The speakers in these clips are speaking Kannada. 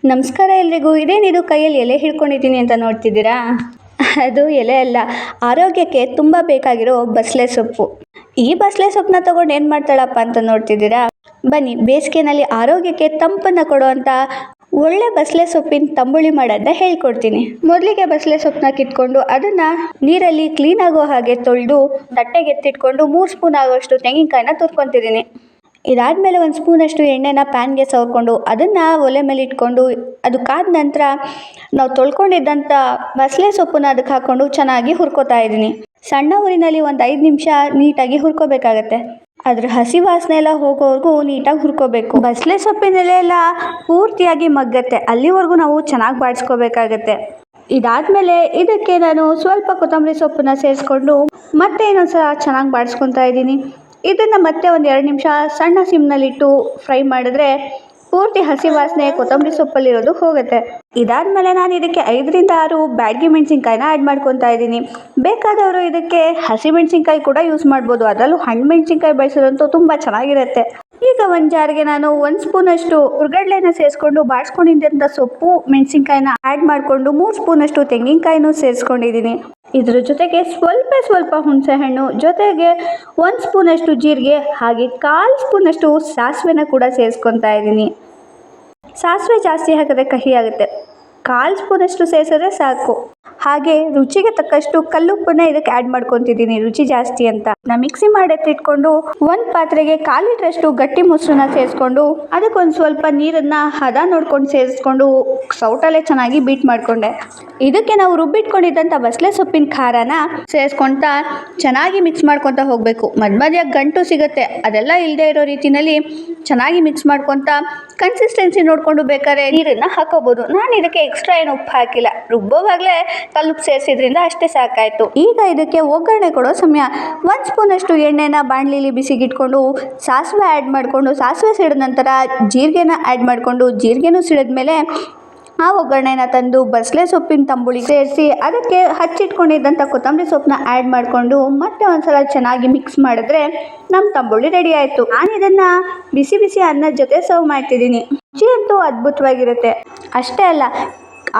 ನಮಸ್ಕಾರ ಎಲ್ರಿಗೂ. ಇದೇನಿದು ಕೈಯಲ್ಲಿ ಎಲೆ ಹಿಡ್ಕೊಂಡಿದ್ದೀನಿ ಅಂತ ನೋಡ್ತಿದ್ದೀರಾ? ಅದು ಎಲೆ ಅಲ್ಲ, ಆರೋಗ್ಯಕ್ಕೆ ತುಂಬ ಬೇಕಾಗಿರೋ ಬಸಳೆ ಸೊಪ್ಪು. ಈ ಬಸಳೆ ಸೊಪ್ಪನ್ನ ತಗೊಂಡು ಏನು ಮಾಡ್ತಾಳಪ್ಪ ಅಂತ ನೋಡ್ತಿದ್ದೀರಾ? ಬನ್ನಿ, ಬೇಸಿಗೆನಲ್ಲಿ ಆರೋಗ್ಯಕ್ಕೆ ತಂಪನ್ನು ಕೊಡುವಂಥ ಒಳ್ಳೆ ಬಸಳೆ ಸೊಪ್ಪಿನ ತಂಬುಳಿ ಮಾಡೋದನ್ನ ಹೇಳ್ಕೊಡ್ತೀನಿ. ಮೊದಲಿಗೆ ಬಸಳೆ ಸೊಪ್ಪನ್ನ ಕಿತ್ಕೊಂಡು ಅದನ್ನು ನೀರಲ್ಲಿ ಕ್ಲೀನ್ ಆಗೋ ಹಾಗೆ ತೊಳೆದು ತಟ್ಟೆಗೆ ಎತ್ತಿಟ್ಕೊಂಡು 3 ಸ್ಪೂನ್ ಆಗೋಷ್ಟು ತೆಂಗಿನಕಾಯಿನ ತುರ್ಕೊತಿದ್ದೀನಿ. ಇದಾದಮೇಲೆ 1 ಸ್ಪೂನಷ್ಟು ಎಣ್ಣೆನ ಪ್ಯಾನ್ಗೆ ಸವರ್ಕೊಂಡು ಅದನ್ನು ಒಲೆ ಮೇಲೆ ಇಟ್ಕೊಂಡು ಅದು ಕಾದ ನಂತರ ನಾವು ತೊಳ್ಕೊಂಡಿದ್ದಂಥ ಬಸಳೆ ಸೊಪ್ಪನ್ನ ಅದಕ್ಕೆ ಹಾಕ್ಕೊಂಡು ಚೆನ್ನಾಗಿ ಹುರ್ಕೋತಾ ಇದ್ದೀನಿ. ಸಣ್ಣ ಊರಿನಲ್ಲಿ ಒಂದು 5 ನಿಮಿಷ ನೀಟಾಗಿ ಹುರ್ಕೋಬೇಕಾಗತ್ತೆ. ಅದ್ರ ಹಸಿ ವಾಸನೆ ಎಲ್ಲ ಹೋಗೋವರೆಗೂ ನೀಟಾಗಿ ಹುರ್ಕೋಬೇಕು. ಬಸಳೆ ಸೊಪ್ಪಿನ ಎಲೆ ಎಲ್ಲ ಪೂರ್ತಿಯಾಗಿ ಮಗ್ಗತ್ತೆ, ಅಲ್ಲಿವರೆಗೂ ನಾವು ಚೆನ್ನಾಗಿ ಬಾಡಿಸ್ಕೋಬೇಕಾಗತ್ತೆ. ಇದಾದಮೇಲೆ ಇದಕ್ಕೆ ನಾನು ಸ್ವಲ್ಪ ಕೊತ್ತಂಬರಿ ಸೊಪ್ಪನ್ನ ಸೇರಿಸ್ಕೊಂಡು ಮತ್ತೆ ಇನ್ನೊಂದ್ಸಲ ಚೆನ್ನಾಗಿ ಬಾಡಿಸ್ಕೊತಾ ಇದ್ದೀನಿ. ಇದನ್ನು ಮತ್ತೆ ಒಂದು 2 ನಿಮಿಷ ಸಣ್ಣ ಸಿಮ್ನಲ್ಲಿಟ್ಟು ಫ್ರೈ ಮಾಡಿದ್ರೆ ಪೂರ್ತಿ ಹಸಿ ವಾಸನೆ ಕೊತ್ತಂಬರಿ ಸೊಪ್ಪಲ್ಲಿರೋದು ಹೋಗುತ್ತೆ. ಇದಾದಮೇಲೆ ನಾನು ಇದಕ್ಕೆ 5 ರಿಂದ 6 ಬ್ಯಾಡಗಿ ಮೆಣಸಿನ್ಕಾಯಿನ ಆ್ಯಡ್ ಮಾಡ್ಕೊತಾ ಇದ್ದೀನಿ. ಬೇಕಾದವರು ಇದಕ್ಕೆ ಹಸಿ ಮೆಣಸಿನ್ಕಾಯಿ ಕೂಡ ಯೂಸ್ ಮಾಡ್ಬೋದು, ಅದರಲ್ಲೂ ಹಣ್ಣು ಮೆಣಸಿನ್ಕಾಯಿ ಬಳಸೋದಂತೂ ತುಂಬ ಚೆನ್ನಾಗಿರುತ್ತೆ. ಈಗ ಒಂದು ಜಾರಿಗೆ ನಾನು 1 ಸ್ಪೂನಷ್ಟು ಹುರ್ಗಡ್ಲೆನ ಸೇರಿಸ್ಕೊಂಡು ಬಾಡಿಸ್ಕೊಂಡಿದ್ದಂಥ ಸೊಪ್ಪು ಮೆಣಸಿನ್ಕಾಯಿನ ಆ್ಯಡ್ ಮಾಡಿಕೊಂಡು 3 ಸ್ಪೂನಷ್ಟು ತೆಂಗಿನಕಾಯಿನೂ ಸೇರಿಸ್ಕೊಂಡಿದ್ದೀನಿ. ಇದ್ರ ಜೊತೆಗೆ ಸ್ವಲ್ಪ ಹುಣಸೆಹಣ್ಣು, ಜೊತೆಗೆ 1 ಸ್ಪೂನಷ್ಟು ಜೀರಿಗೆ, ಹಾಗೆ 1/4 ಸ್ಪೂನಷ್ಟು ಸಾಸಿವೆನ ಕೂಡ ಸೇರಿಸ್ಕೊತಾ ಇದ್ದೀನಿ. ಸಾಸಿವೆ ಜಾಸ್ತಿ ಹಾಕಿದ್ರೆ ಕಹಿ ಆಗುತ್ತೆ, 1/4 ಸ್ಪೂನಷ್ಟು ಸೇರಿಸಿದ್ರೆ ಸಾಕು. ಹಾಗೆ ರುಚಿಗೆ ತಕ್ಕಷ್ಟು ಕಲ್ಲುಪ್ಪನ್ನ ಇದಕ್ಕೆ ಆ್ಯಡ್ ಮಾಡ್ಕೊತಿದ್ದೀನಿ, ರುಚಿ ಜಾಸ್ತಿ ಅಂತ. ನಾನು ಮಿಕ್ಸಿ ಮಾಡಿ ಎತ್ತಿಟ್ಕೊಂಡು ಒಂದು ಪಾತ್ರೆಗೆ 1/4 ಲೀಟ್ರಷ್ಟು ಗಟ್ಟಿ ಮೊಸರನ್ನ ಸೇರಿಸ್ಕೊಂಡು ಅದಕ್ಕೊಂದು ಸ್ವಲ್ಪ ನೀರನ್ನು ಹದ ನೋಡ್ಕೊಂಡು ಸೇರಿಸ್ಕೊಂಡು ಸೌಟಲ್ಲೇ ಚೆನ್ನಾಗಿ ಬೀಟ್ ಮಾಡಿಕೊಂಡೆ. ಇದಕ್ಕೆ ನಾವು ರುಬ್ಬಿಟ್ಕೊಂಡಿದ್ದಂಥ ಬಸಳೆ ಸೊಪ್ಪಿನ ಖಾರನ ಸೇರಿಸ್ಕೊತಾ ಚೆನ್ನಾಗಿ ಮಿಕ್ಸ್ ಮಾಡ್ಕೊತಾ ಹೋಗಬೇಕು. ಮಧ್ಯ ಗಂಟು ಸಿಗುತ್ತೆ, ಅದೆಲ್ಲ ಇಲ್ಲದೆ ಇರೋ ರೀತಿಯಲ್ಲಿ ಚೆನ್ನಾಗಿ ಮಿಕ್ಸ್ ಮಾಡ್ಕೊತಾ ಕನ್ಸಿಸ್ಟೆನ್ಸಿ ನೋಡಿಕೊಂಡು ಬೇಕಾದ್ರೆ ನೀರನ್ನು ಹಾಕೋಬೋದು. ನಾನು ಇದಕ್ಕೆ ಎಕ್ಸ್ಟ್ರಾ ಏನು ಉಪ್ಪು ಹಾಕಿಲ್ಲ, ರುಬ್ಬೋವಾಗಲೇ ಕಲ್ಲುಪ್ಪು ಸೇರಿಸಿದ್ರಿಂದ ಅಷ್ಟೇ ಸಾಕಾಯಿತು. ಈಗ ಇದಕ್ಕೆ ಒಗ್ಗರಣೆ ಕೊಡೋ ಸಮಯ. 1 ಸ್ಪೂನಷ್ಟು ಎಣ್ಣೆನ ಬಾಣಲಿಲಿ ಬಿಸಿಗಿಟ್ಕೊಂಡು ಸಾಸಿವೆ ಆ್ಯಡ್ ಮಾಡಿಕೊಂಡು ಸಾಸಿವೆ ಸಿಡಿದ ನಂತರ ಜೀರಿಗೆನ ಆ್ಯಡ್ ಮಾಡಿಕೊಂಡು ಜೀರಿಗೆನೂ ಸಿಡಿದ್ಮೇಲೆ ಆ ಒಗ್ಗರಣೆನ ತಂದು ಬಸಳೆ ಸೊಪ್ಪಿನ ತಂಬುಳಿ ಸೇರಿಸಿ ಅದಕ್ಕೆ ಹಚ್ಚಿಟ್ಕೊಂಡಿದ್ದಂಥ ಕೊತ್ತಂಬರಿ ಸೊಪ್ಪನ್ನ ಆ್ಯಡ್ ಮಾಡಿಕೊಂಡು ಮತ್ತೆ ಒಂದ್ಸಲ ಚೆನ್ನಾಗಿ ಮಿಕ್ಸ್ ಮಾಡಿದ್ರೆ ನಮ್ಮ ತಂಬುಳಿ ರೆಡಿ ಆಯಿತು. ನಾನು ಇದನ್ನು ಬಿಸಿ ಬಿಸಿ ಅನ್ನದ ಜೊತೆ ಸರ್ವ್ ಮಾಡ್ತಿದ್ದೀನಿ. ರುಚಿ ಅಂತೂ ಅದ್ಭುತವಾಗಿರುತ್ತೆ. ಅಷ್ಟೇ ಅಲ್ಲ,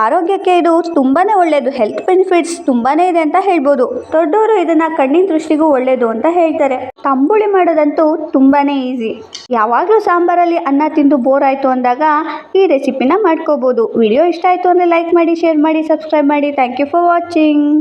ಆರೋಗ್ಯಕ್ಕೆ ಇದು ತುಂಬಾ ಒಳ್ಳೆಯದು. ಹೆಲ್ತ್ ಬೆನಿಫಿಟ್ಸ್ ತುಂಬಾ ಇದೆ ಅಂತ ಹೇಳ್ಬೋದು. ದೊಡ್ಡವರು ಇದನ್ನು ಕಣ್ಣಿನ ದೃಷ್ಟಿಗೂ ಒಳ್ಳೆಯದು ಅಂತ ಹೇಳ್ತಾರೆ. ತಂಬುಳಿ ಮಾಡೋದಂತೂ ತುಂಬಾ ಈಸಿ. ಯಾವಾಗಲೂ ಸಾಂಬಾರಲ್ಲಿ ಅನ್ನ ತಿಂದು ಬೋರ್ ಆಯಿತು ಅಂದಾಗ ಈ ರೆಸಿಪಿನ ಮಾಡ್ಕೋಬೋದು. ವಿಡಿಯೋ ಇಷ್ಟ ಆಯಿತು ಅಂದರೆ ಲೈಕ್ ಮಾಡಿ, ಶೇರ್ ಮಾಡಿ, ಸಬ್ಸ್ಕ್ರೈಬ್ ಮಾಡಿ. Thank you for watching.